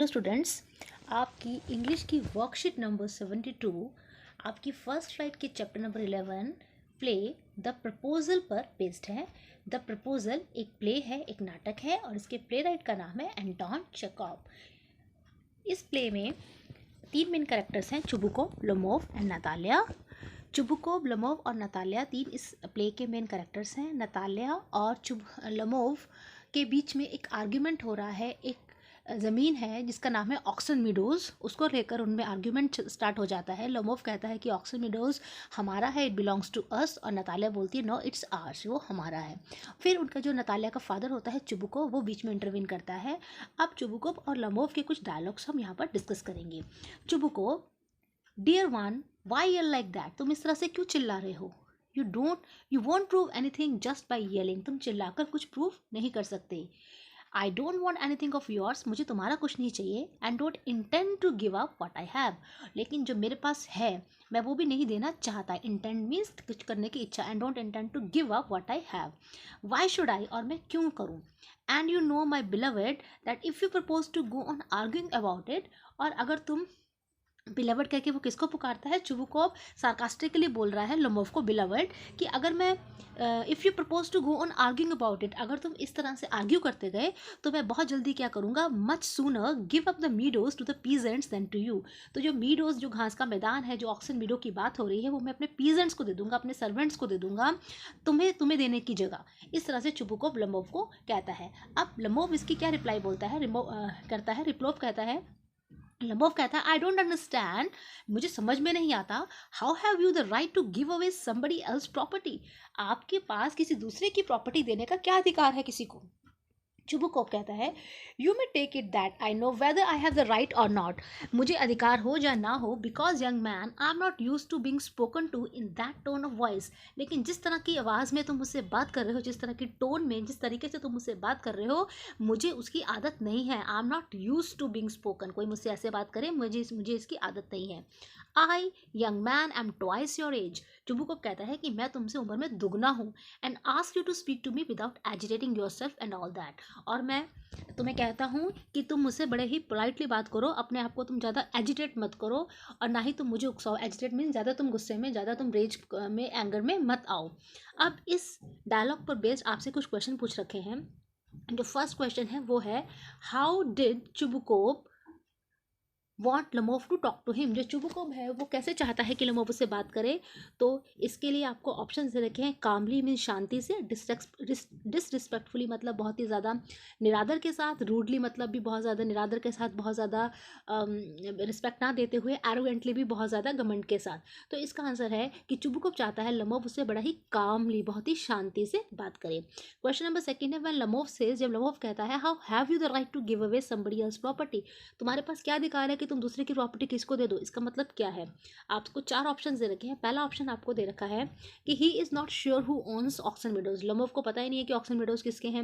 Hello students, आपकी English की worksheet number 72 आपकी फर्स्ट फ्लाइट के chapter number 11 play the proposal पर बेस्ड है। द प्रपोजल एक प्ले है, एक नाटक है और इसके प्ले राइट का नाम है एंटोन चेखव। इस प्ले में तीन मेन कैरेक्टर्स हैं, Chubukov, Lomov and Natalia. Chubukov, Lomov और नतालिया तीन इस प्ले के मेन कैरेक्टर्स हैं। नतालिया और लोमोव के बीच में एक आर्ग्यूमेंट हो रहा है। एक ज़मीन है जिसका नाम है ऑक्सन मीडोज़, उसको लेकर उनमें आर्ग्यूमेंट स्टार्ट हो जाता है। लोमोव कहता है कि ऑक्सन मीडोज़ हमारा है, इट बिलोंग्स टू अस, और नतालिया बोलती है नो इट्स आर्स, वो हमारा है। फिर उनका जो नतालिया का फादर होता है चुबुकोव, वो बीच में इंटरवीन करता है। अब चुबुकोव और लोमोव के कुछ डायलॉग्स हम यहाँ पर डिस्कस करेंगे। Chubukov, dear one, why yell like that, तुम इस तरह से क्यों चिल्ला रहे हो? You won't prove anything just by yelling, तुम चिल्लाकर कुछ प्रूव नहीं कर सकते। I don't want anything of yours, मुझे तुम्हारा कुछ नहीं चाहिए। And don't intend to give up what I have, लेकिन जो मेरे पास है मैं वो भी नहीं देना चाहता। इंटेंड मीन्स कुछ करने की इच्छा, and don't intend to give up what I have. Why should I, और मैं क्यों करूँ। And you know my beloved that if you propose to go on arguing about it, और अगर तुम बिलवर्ड करके वो किसको पुकारता है, चुबुकोव सार्कास्टिकली बोल रहा है लोमोव को, बिलवर्ड, कि अगर मैं if you propose to go on arguing about it, अगर तुम इस तरह से आर्ग्यू करते गए तो मैं बहुत जल्दी क्या करूँगा, much sooner give up the meadows to the peasants than to you. तो जो मीडोज, जो घास का मैदान है, जो ऑक्सन मीडो की बात हो रही है, वो मैं अपने पीजेंट्स को दे दूंगा, अपने सर्वेंट्स को दे दूंगा, तुम्हें तुम्हें देने की जगह। इस तरह से चुबुकोव लोमोव को कहता है। अब लोमोव इसकी क्या रिप्लाई बोलता है, करता है, रिप्लोव कहता है, लबोव कहता है आई डोंट अंडरस्टैंड, मुझे समझ में नहीं आता, how have you the right to give away somebody else property, आपके पास किसी दूसरे की प्रॉपर्टी देने का क्या अधिकार है किसी को। चुबुकोव कहता है you may take it that I know whether I have the right or not, मुझे अधिकार हो या ना हो, because young man I am not use to being spoken to in that tone of voice, लेकिन जिस तरह की आवाज़ में तुम मुझसे बात कर रहे हो, जिस तरह की टोन में, जिस तरीके से तुम मुझसे बात कर रहे हो, मुझे उसकी आदत नहीं है। I am not use to being spoken, कोई मुझसे ऐसे बात करे, मुझे इसकी आदत नहीं है। I young man am twice your age, Chubukov कहता है कि मैं तुमसे उम्र में दुगना हूँ, and ask you to speak to me without agitating yourself and all that, और मैं तुम्हें कहता हूँ कि तुम मुझसे बड़े ही पोलाइटली बात करो, अपने आप को तुम ज़्यादा एजिटेट मत करो, और ना ही तुम मुझे उकसाओ। एजिटेट मीन ज़्यादा तुम गुस्से में, ज़्यादा तुम रेज में, एंगर में मत आओ। अब इस डायलॉग पर बेस्ड आपसे कुछ क्वेश्चन पूछ रखे हैं। जो फर्स्ट क्वेश्चन है वो है how did Chubukov want Lomov to talk to him, जो चुबुकोव है वो कैसे चाहता है कि लोमोव उससे बात करे। तो इसके लिए आपको ऑप्शन दे रखे हैं, कामली मीन शांति से, डिसरिस्पेक्टफुली मतलब बहुत ही ज़्यादा निरादर के साथ, रूडली मतलब भी बहुत ज़्यादा निरादर के साथ, बहुत ज़्यादा रिस्पेक्ट ना देते हुए, एरोगेंटली भी बहुत ज़्यादा घमंड के साथ। तो इसका आंसर है कि चुबुकोव चाहता है लोमोव उससे बड़ा ही कामली, बहुत ही शांति से बात करे। क्वेश्चन नंबर सेकंड है व्हेन लोमोव सेज, जब लोमोव कहता है how have you the right to give away somebody else property, तुम्हारे पास क्या अधिकार है कि तुम दूसरे की प्रॉपर्टी किसको दे दो। इसका मतलब क्या है, आपको चार ऑप्शन दे रखे हैं। पहला ऑप्शन आपको दे रखा है कि he is not sure who owns Oxen Meadows, Lomov को पता ही नहीं है कि ऑक्सन मीडोज किसके हैं।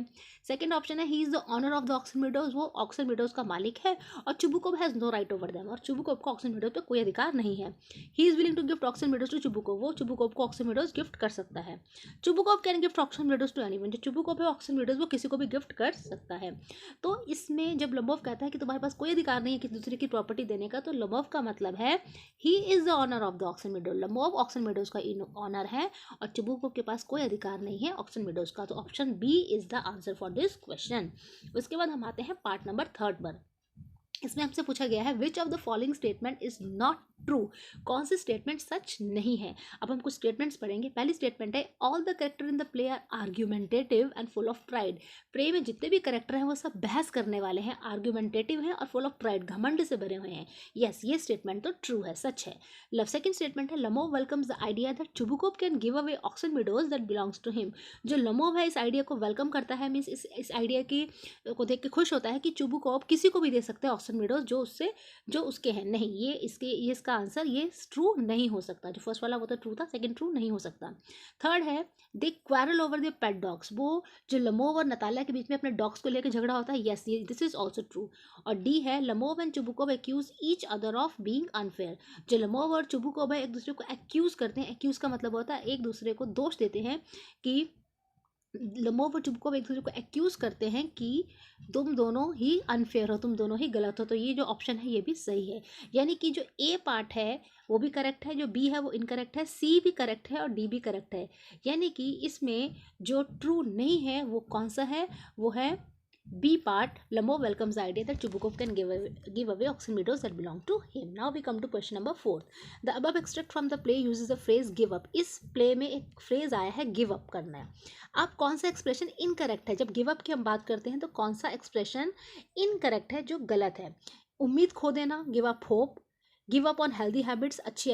सेकंड ऑप्शन है he is the owner of the Oxen Meadows, वो ऑक्सन मीडोज का मालिक है, और Chubukov has no right over them, और चुबुकोव को ऑक्सन मीडोज पे कोई अधिकार नहीं है। He is willing to gift Oxen Meadows to Chubukov, वो चुबुकोव को ऑक्सन मीडोज गिफ्ट कर सकता है। Chubukov can gift Oxen Meadows to anyone, जो चुबुकोव है ऑक्सन मीडोज वो किसी को भी गिफ्ट कर सकता है। तो इसमें जब लोमोव कहता है कि तुम्हारे पास कोई अधिकार नहीं है किसी दूसरे की प्रॉपर्टी देने का, तो लोमोव का मतलब है he is the owner of the Oxen Meadow, Lomov Oxen Meadows का ऑनर है, और चुबुकोव के पास कोई अधिकार नहीं है ऑक्सन मीडोज का। तो option B is the answer for this question. उसके बाद हम आते हैं पार्ट नंबर थर्ड पर। इसमें हमसे पूछा गया है which of the following statement is not true, कौन सी स्टेटमेंट सच नहीं है। अब हम कुछ स्टेटमेंट्स पढ़ेंगे। पहली स्टेटमेंट है all the character in the play are argumentative and full of pride, play में जितने भी करेक्टर हैं वो सब बहस करने वाले हैं, आर्ग्यूमेंटेटिव हैं और फुल ऑफ प्राइड, घमंड से भरे हुए हैं। यस, ये स्टेटमेंट तो ट्रू है, सच है। सेकंड स्टेटमेंट है Lomov welcomes the idea that Chubukov can give away Oxen Meadows that belongs to him, जो लोमोव है इस आइडिया को वेलकम करता है, मीन्स इस आइडिया की को देख के खुश होता है कि चुबुकोव किसी को भी दे सकते हैं ऑक्सन मीडोज जो उसके हैं। नहीं, ये इसका आंसर ये ट्रू नहीं हो सकता। जो फर्स्ट वाला वो तो ट्रू था, सेकंड ट्रू नहीं हो सकता। थर्ड है they quarrel over the pet dogs, वो जो लोमोव और नतालिया के बीच में अपने डॉग्स को लेकर झगड़ा होता है। यस, ये दिस इज ऑल्सो ट्रू। और डी है Lomov and Chubukov accuse each other of being unfair, जो लोमोव और चुबुकोव है एक दूसरे को एक्यूज करते हैं। एक्यूज का मतलब होता है एक दूसरे को दोष देते हैं कि लमोव और चुबकोव एक दूसरे को एक्यूज करते हैं कि तुम दोनों ही अनफेयर हो, तुम दोनों ही गलत हो। तो ये जो ऑप्शन है ये भी सही है, यानी कि जो ए पार्ट है वो भी करेक्ट है, जो बी है वो इनकरेक्ट है, सी भी करेक्ट है और डी भी करेक्ट है। यानी कि इसमें जो ट्रू नहीं है वो कौन सा है, वो है B part. Lamov welcomes the idea that Chubukov can give away oximeters that belong to him. Now we come to question number 4. The above extract from the play uses the phrase give up. इस play में एक phrase आया है give up करना है। अब कौन सा expression incorrect है? जब give up की हम बात करते हैं तो कौन सा expression incorrect है जो गलत है? उम्मीद खो देना, give up hope, give up on healthy habits, अच्छी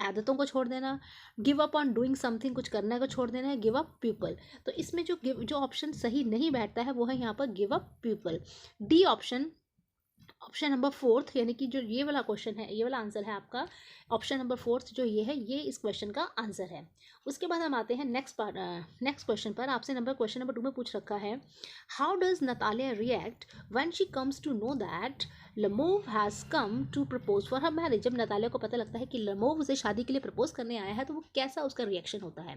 आदतों को छोड़ देना, give up on doing something, कुछ करने को छोड़ देना है, गिव अप पीपल। तो इसमें जो ऑप्शन सही नहीं बैठता है वो है यहाँ पर give up people. D option number 4 यानी कि जो ये वाला क्वेश्चन है, ये वाला आंसर है आपका ऑप्शन नंबर 4 जो ये है, ये इस क्वेश्चन का आंसर है। उसके बाद हम आते हैं नेक्स्ट क्वेश्चन पर। आपसे क्वेश्चन नंबर 2 में पूछ रखा है, how does Natalia react when she comes to know that Lomov has come to propose for her marriage. जब नतालिया को पता लगता है कि लमोव उसे शादी के लिए प्रपोज करने आया है तो वो कैसा उसका रिएक्शन होता है।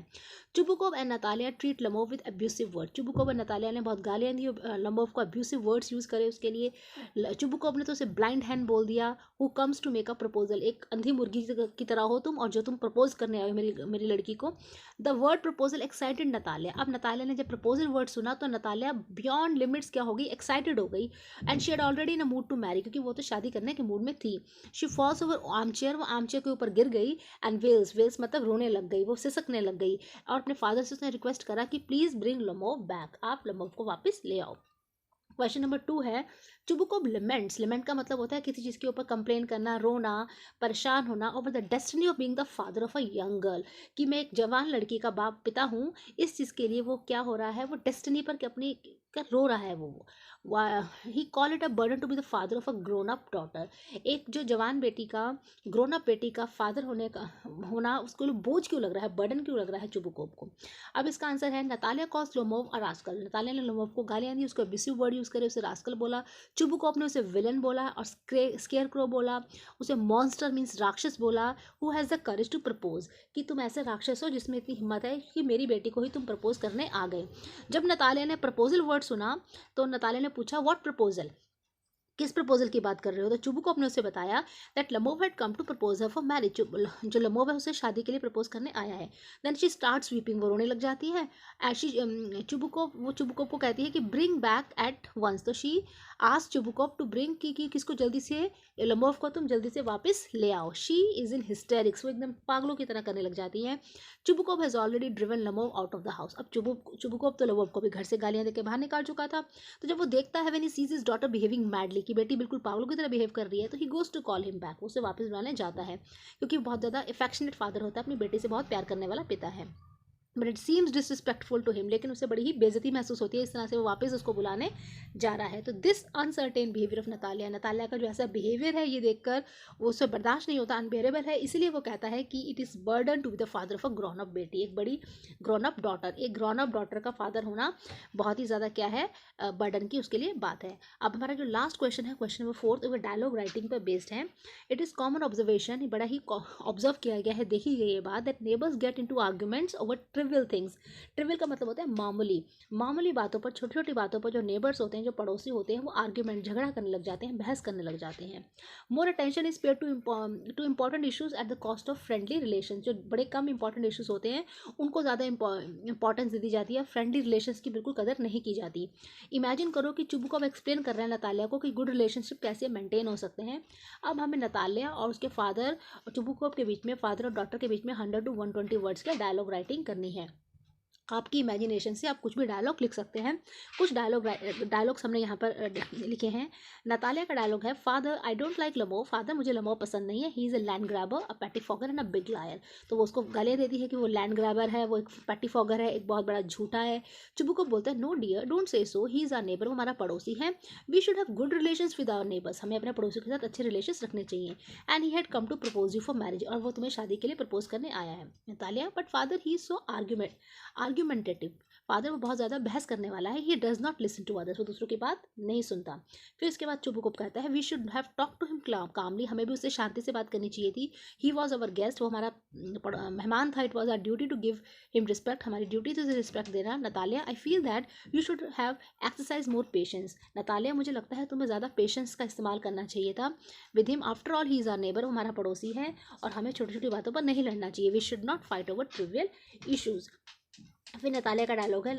Chubukov and Natalia treat लमोव with abusive word. Chubukov और नतालिया ने बहुत गालियाँ दी, लमोव को अब्यूसिव वर्ड्स यूज़ करे उसके लिए। चुबुकोव ने तो उसे ब्लाइंड हैंड बोल दिया, who comes to make a proposal, एक अंधी मुर्गी की तरह हो तुम और जो तुम प्रपोज करने आए हो मेरी लड़की को। The word proposal excited Natalia. अब नतालिया ने जब प्रपोजल वर्ड सुना तो नतालिया बियॉन्ड लिमिट्स क्या हो गई, एक्साइटेड हो गई। And she had already in a mood to marry, क्योंकि वो तो शादी करने के मूड में थी। She falls over armchair, वो आर्म चेयर के ऊपर गिर गई। एंड वेल्स मतलब रोने लग गई, वो सिसकने लग गई और अपने फादर से उसने रिक्वेस्ट करा कि प्लीज ब्रिंग लमोव बैक, आप लमोव को वापस ले आओ। क्वेश्चन नंबर 2 है, चुबुकोव लिमेंट्स। लिमेंट का मतलब होता है किसी चीज़ के ऊपर कंप्लेन करना, रोना, परेशान होना over the destiny of being the father of a young girl, कि मैं एक जवान लड़की का बाप पिता हूँ। इस चीज़ के लिए वो क्या हो रहा है, वो डेस्टिनी पर अपनी कर रो रहा है। वो ही call it a burden to be the father of a grown up daughter. एक जो जवान बेटी का, ग्रोन अप बेटी का फादर होना उसको बोझ क्यों लग रहा है, बर्डन क्यों लग रहा है चुबुकोव को। अब इसका आंसर है, नतालिया कॉल्स लमोव अ रास्कल। नतालिया ने लमोव को गालियाँ दी, उसको अब्यूसिव वर्ड यूज़ करे, उसे रास्कल बोला। चुबुकोव ने उसे विलन बोला और स्केयर क्रो बोला, उसे मॉन्स्टर मीन्स राक्षस बोला। Who has the courage to propose, कि तुम ऐसे राक्षस हो जिसमें इतनी हिम्मत है कि मेरी बेटी को ही तुम प्रपोज करने आ गए। जब नतालिया ने प्रपोजल वर्ड सुना तो नतालिया ने पूछा, व्हाट प्रपोजल, किस प्रपोजल की बात कर रहे हो। तो चुबुकोव ने उसे बताया that Lomov had come to propose her for marriage, जो लमोव है उसे शादी के लिए प्रपोज करने आया है। देन शी स्टार्ट्स वीपिंग, वो रोने लग जाती है। चुबुकोव को कहती है कि ब्रिंग बैक एट वंस। तो she ask Chubukov to bring, कि किसको, जल्दी से लमोव को तुम जल्दी से वापस ले आओ। शी इज इन हिस्टेरिक्स, वो एकदम पागलों की तरह करने लग जाती है। Chubukov has already driven लमोव out of the house. अब चुबुकोव तो लमोव को भी घर से गालियां देकर बाहर निकाल चुका था। तो जब वो देखता है when he sees his daughter behaving madly, कि बेटी बिल्कुल पागलों की तरह बिहेव कर रही है, तो he goes to call him back, उसे वापस बुलाने जाता है, क्योंकि बहुत ज़्यादा अफेक्शनेट फादर होता है, अपनी बेटी से बहुत प्यार करने वाला पिता है। But it seems disrespectful to him, लेकिन उसे बड़ी ही बेइज्जती महसूस होती है इस तरह से वो वापस उसको बुलाने जा रहा है। तो this uncertain behaviour of Natalia, Natalia का जो ऐसा बिहेवियर है ये देखकर वो उसे बर्दाश्त नहीं होता, अनबेरेबल है, इसलिए वो कहता है कि it is burden to be the father of a grown up बेटी, एक बड़ी ग्रोन अप डॉटर, एक ग्रोन अप डॉटर का फादर होना बहुत ही ज़्यादा क्या है, बर्डन की उसके लिए बात है। अब हमारा जो लास्ट क्वेश्चन है, क्वेश्चन नंबर 4, वो डायलॉग राइटिंग पर बेस्ड है। इट इज़ कॉमन ऑब्जर्वेशन, बड़ा ही ऑब्जर्व किया गया है, देखी गई ये बात, that neighbours get into arguments over trivial things. Trivial का मतलब होता है मामूली बातों पर, छोटी छोटी बातों पर जो नेबर्स होते हैं, जो पड़ोसी होते हैं, वो आर्ग्यूमेंट, झगड़ा करने लग जाते हैं, बहस करने लग जाते हैं। More attention is paid two important issues at the cost of friendly relation. जो बड़े कम इंपॉर्टेंट इशूज होते हैं उनको ज़्यादा इंपॉर्टेंस दे दी जाती है, फ्रेंडली रिलेशन की बिल्कुल कदर नहीं की जाती। इमेजिन करो कि चुबुकोव एक्सप्लेन कर रहे हैं नतालिया को कि गुड रिलेशनशिप कैसे मेंटेन हो सकते हैं। अब हमें नतालिया और उसके फादर और चुबुकोव के बीच में, फादर और डॉटर के बीच में 100 to 120 वर्ड्स का डायलॉग राइटिंग करनी है। आपकी इमेजिनेशन से आप कुछ भी डायलॉग लिख सकते हैं। कुछ डायलॉग्स हमने यहाँ पर लिखे हैं। नतालिया का डायलॉग है, father I don't like Lomov, father मुझे लमोव पसंद नहीं है, he is a land grabber, a pettifogger and a big liar. तो वो उसको गालियाँ देती है कि वो लैंड ग्रैबर है, वो एक पैटी फॉगर है, एक बहुत बड़ा झूठा है। चुबुकोव बोलता है, no dear don't say so, he is our neighbour, वो हमारा पड़ोसी है। We should have good relations with our neighbours, हमें अपने पड़ोसियों के साथ अच्छे रिलेशंस रखने चाहिए। And he had come to propose you for marriage, और वो तुम्हें शादी के लिए प्रपोज करने आया है। Natalia, but father he is so argumentative, father वो बहुत ज़्यादा बहस करने वाला है, he does not listen to others, वो दूसरों की बात नहीं सुनता। फिर इसके बाद चुपचाप कहता है we should have talk to him calmly, हमें भी उससे शांति से बात करनी चाहिए थी। ही वॉज अवर गेस्ट, वो हमारा मेहमान था। It was our duty to give him respect, हमारी ड्यूटी थी उसे रिस्पेक्ट देना। Natalia I feel that you should have exercise more patience, Natalia मुझे लगता है तुम्हें ज़्यादा पेशेंस का इस्तेमाल करना चाहिए था with him, after all he is our neighbour, वो हमारा पड़ोसी है और हमें छोटी छोटी बातों पर नहीं लड़ना चाहिए। We should not fight over trivial issues. फिर नतालिया का डायलॉग है,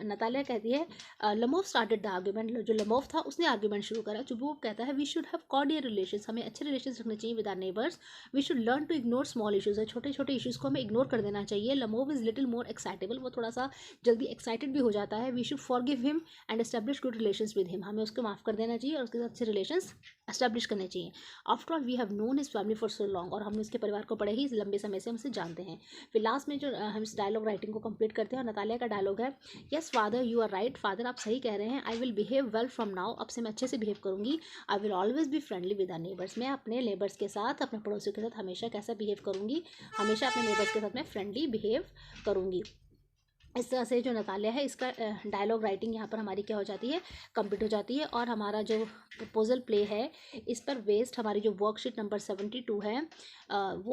नतालिया कहती है लमोफ स्टार्टेड द आर्ग्यूमेंट, जो लमोफ था उसने आर्ग्यूमेंट शुरू करा। चुबुक कहता है we should have cordial relations, हमें अच्छे रिलेशंस रखने चाहिए with our neighbours. We should learn to ignore small issues, है छोटे छोटे इशूज़ को हमें इग्नोर कर देना चाहिए। Lomov is little more excitable, वो थोड़ा सा जल्दी एक्साइटेड भी हो जाता है। We should forgive him and establish good relations with him, हमें उसको माफ़ कर देना चाहिए और उसके साथ अच्छे रिलेशंस एस्टेब्लिश करने चाहिए। After all we have known his family for so long, और हमने उसके परिवार को बड़े ही लंबे समय से हम उसे जानते हैं। फिर लास्ट में जो हम इस डायलॉग राइटिंग को कंप्लीट करते हैं और नतालिया का डायलॉग है, yes father you are right, father आप सही कह रहे हैं। I will behave well from now, अब से मैं अच्छे से बिहेव करूंगी। I will always be friendly with our neighbours, मैं अपने नेबर्स के साथ, अपने पड़ोसियों के साथ हमेशा कैसा बिहेव करूंगी, हमेशा अपने नेबर्स के साथ मैं फ्रेंडली बिहेव करूंगी। इस तरह से जो नतालिया है इसका डायलॉग राइटिंग यहाँ पर हमारी क्या हो जाती है, कंप्लीट हो जाती है। और हमारा जो प्रपोजल प्ले है इस पर बेस्ड हमारी जो वर्कशीट नंबर 72 है वो